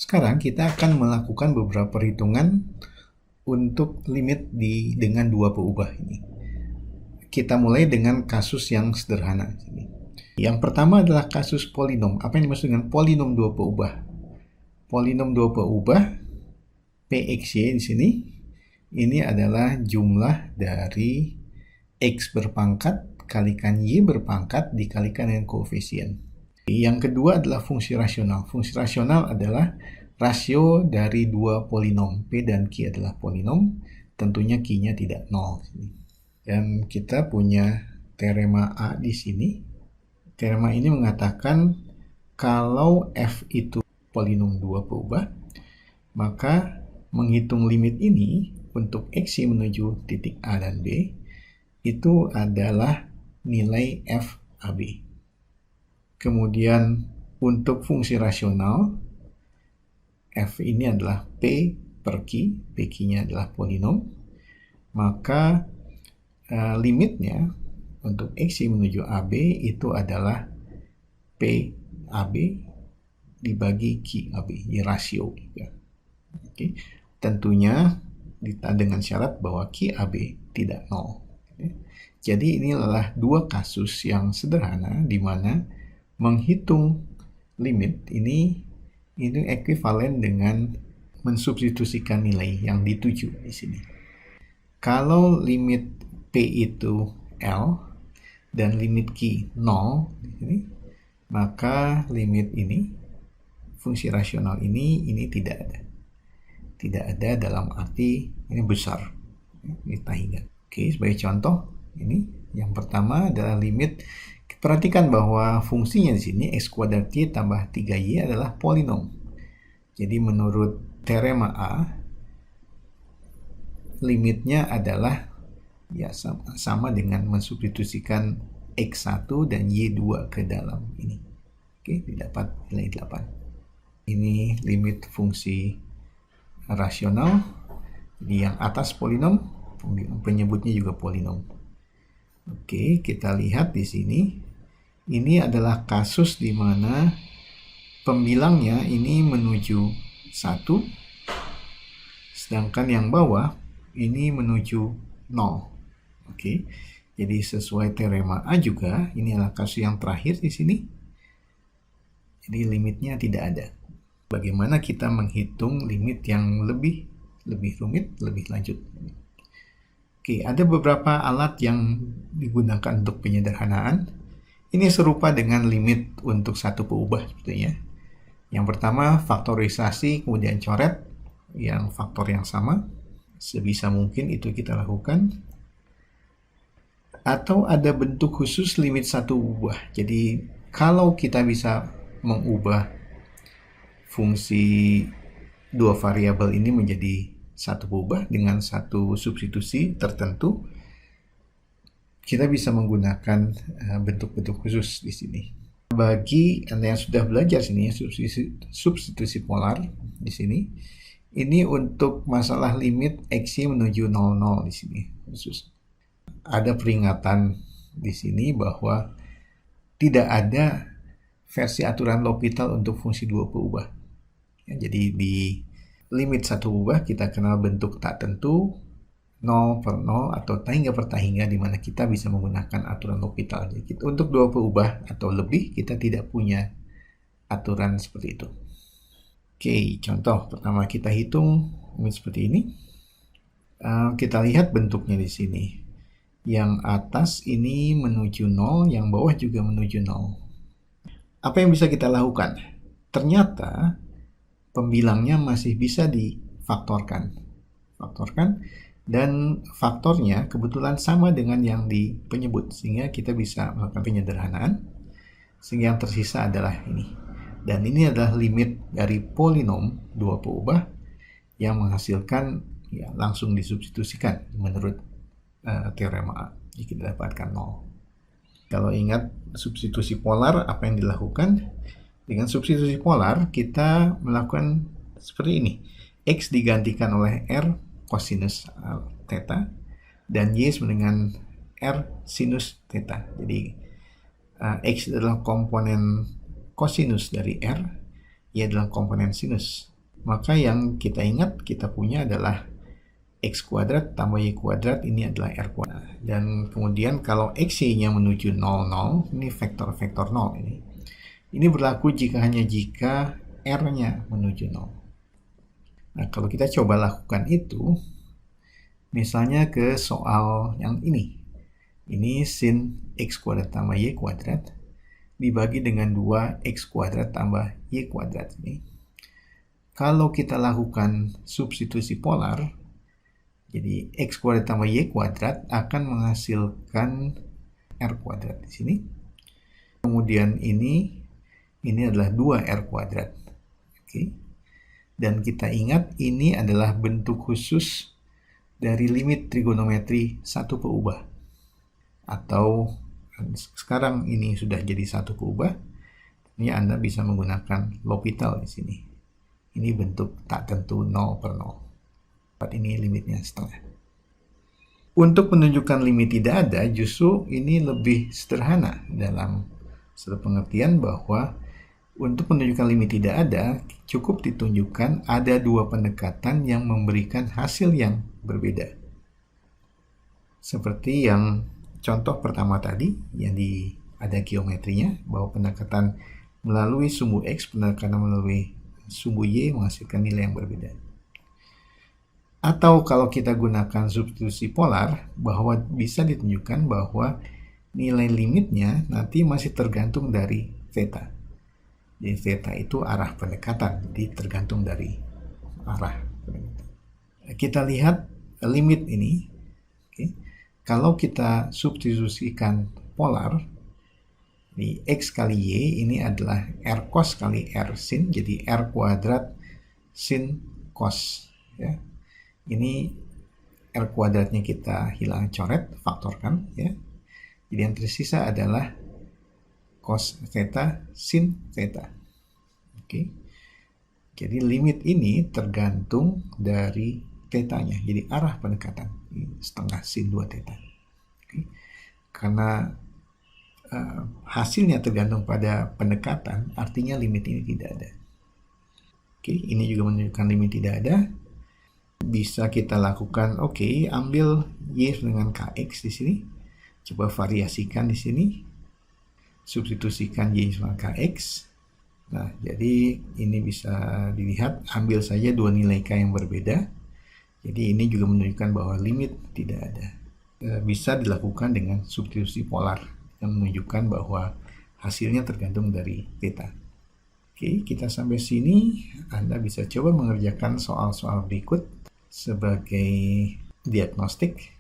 Sekarang kita akan melakukan beberapa perhitungan untuk limit dengan dua peubah ini. Kita mulai dengan kasus yang sederhana. Yang pertama adalah kasus polinom. Apa yang dimaksud dengan polinom dua peubah? Polinom dua peubah PXY di sini, ini adalah jumlah dari X berpangkat kalikan Y berpangkat dikalikan dengan koefisien. Yang kedua adalah fungsi rasional. Fungsi rasional adalah rasio dari dua polinom. P dan Q adalah polinom, tentunya Q-nya tidak 0. Dan kita punya teorema A di sini. Teorema ini mengatakan kalau F itu polinom dua peubah, maka menghitung limit ini untuk X menuju titik A dan B itu adalah nilai F AB. Kemudian untuk fungsi rasional, F ini adalah P per Q, PQ-nya adalah polinom, maka limitnya untuk X menuju AB itu adalah P AB dibagi Q AB, ini rasio. Oke. Tentunya dengan syarat bahwa Q AB tidak 0. Jadi ini adalah dua kasus yang sederhana di mana menghitung limit ini ekuivalen dengan mensubstitusikan nilai yang dituju di sini. Kalau limit P itu L dan limit Q 0 di sini, maka limit ini fungsi rasional ini tidak ada. Tidak ada dalam arti ini besar. Kita ingat. Oke, sebagai contoh ini yang pertama adalah limit. Perhatikan bahwa fungsinya di sini x kuadrat y tambah 3y adalah polinom. Jadi menurut teorema A, limitnya adalah ya sama dengan mensubstitusikan x1 dan y2 ke dalam ini. Oke, didapat nilai 8. Ini limit fungsi rasional. Jadi yang atas polinom, penyebutnya juga polinom. Oke, kita lihat di sini. Ini adalah kasus di mana pembilangnya ini menuju 1, sedangkan yang bawah ini menuju 0. Oke, jadi sesuai teorema A juga, ini adalah kasus yang terakhir di sini. Jadi limitnya tidak ada. Bagaimana kita menghitung limit yang lebih rumit, lebih lanjut. Oke, ada beberapa alat yang digunakan untuk penyederhanaan. Ini serupa dengan limit untuk satu peubah sebetulnya. Yang pertama, faktorisasi kemudian coret yang faktor yang sama. Sebisa mungkin itu kita lakukan. Atau ada bentuk khusus limit satu ubah. Jadi kalau kita bisa mengubah fungsi dua variabel ini menjadi satu peubah dengan satu substitusi tertentu, kita bisa menggunakan bentuk-bentuk khusus di sini. Bagi Anda yang sudah belajar sini substitusi polar di sini, ini untuk masalah limit x menuju 00 di sini khusus. Ada peringatan di sini bahwa tidak ada versi aturan L'Hopital untuk fungsi dua peubah. Ya, jadi di limit satu peubah kita kenal bentuk tak tentu 0 per 0 atau tahingga per tahingga, di mana kita bisa menggunakan aturan L'Hopital. Jadi untuk dua peubah atau lebih kita tidak punya aturan seperti itu. Oke, contoh pertama kita hitung seperti ini. Kita lihat bentuknya di sini. Yang atas ini menuju 0, yang bawah juga menuju 0. Apa yang bisa kita lakukan? Ternyata pembilangnya masih bisa difaktorkan. Dan faktornya kebetulan sama dengan yang di penyebut, sehingga kita bisa melakukan penyederhanaan, sehingga yang tersisa adalah ini. Dan ini adalah limit dari polinom dua peubah yang menghasilkan ya, langsung disubstitusikan menurut teorema A. Jadi kita dapatkan 0. Kalau ingat substitusi polar, apa yang dilakukan? Dengan substitusi polar kita melakukan seperti ini. X digantikan oleh R cosinus theta dan Y dengan R sinus theta. Jadi X adalah komponen cosinus dari R, Y adalah komponen sinus maka yang kita ingat kita punya adalah X kuadrat tambah Y kuadrat, ini adalah R kuadrat. Dan kemudian kalau XY-nya menuju 0, 0, ini vektor-vektor 0 ini. Ini berlaku hanya jika R-nya menuju 0. Nah, kalau kita coba lakukan itu, misalnya ke soal yang ini. Ini sin X kuadrat tambah Y kuadrat dibagi dengan 2X kuadrat tambah Y kuadrat ini. Kalau kita lakukan substitusi polar, jadi X kuadrat tambah Y kuadrat akan menghasilkan R kuadrat di sini. Kemudian ini adalah 2R kuadrat. Oke. Dan kita ingat ini adalah bentuk khusus dari limit trigonometri satu keubah. Atau sekarang ini sudah jadi satu keubah. Ini Anda bisa menggunakan L'Hopital di sini. Ini bentuk tak tentu 0 per 0. Ini limitnya setengah. Untuk menunjukkan limit tidak ada, justru ini lebih sederhana dalam satu pengertian bahwa untuk menunjukkan limit tidak ada, cukup ditunjukkan ada dua pendekatan yang memberikan hasil yang berbeda. Seperti yang contoh pertama tadi, yang ada geometrinya, bahwa pendekatan melalui sumbu X, pendekatan melalui sumbu Y menghasilkan nilai yang berbeda. Atau kalau kita gunakan substitusi polar, bahwa bisa ditunjukkan bahwa nilai limitnya nanti masih tergantung dari theta. Jadi theta itu arah pendekatan, jadi tergantung dari arah pendekatan. Kita lihat limit ini. Okay. Kalau kita substitusikan polar, di X kali Y ini adalah R cos kali R sin, jadi R kuadrat sin cos. Ya. Ini R kuadratnya kita hilang coret, faktorkan. Ya. Jadi yang tersisa adalah cos theta sin theta. Oke. Jadi limit ini tergantung dari theta-nya. Jadi arah pendekatan setengah sin 2 theta. Oke. Karena hasilnya tergantung pada pendekatan, artinya limit ini tidak ada. Oke, ini juga menunjukkan limit tidak ada. Bisa kita lakukan, ambil Y dengan KX di sini. Coba variasikan di sini. Substitusikan Y sama KX. Nah, jadi ini bisa dilihat, ambil saja dua nilai K yang berbeda. Jadi ini juga menunjukkan bahwa limit tidak ada. Bisa dilakukan dengan substitusi polar yang menunjukkan bahwa hasilnya tergantung dari theta. Oke, kita sampai sini. Anda bisa coba mengerjakan soal-soal berikut sebagai diagnostik.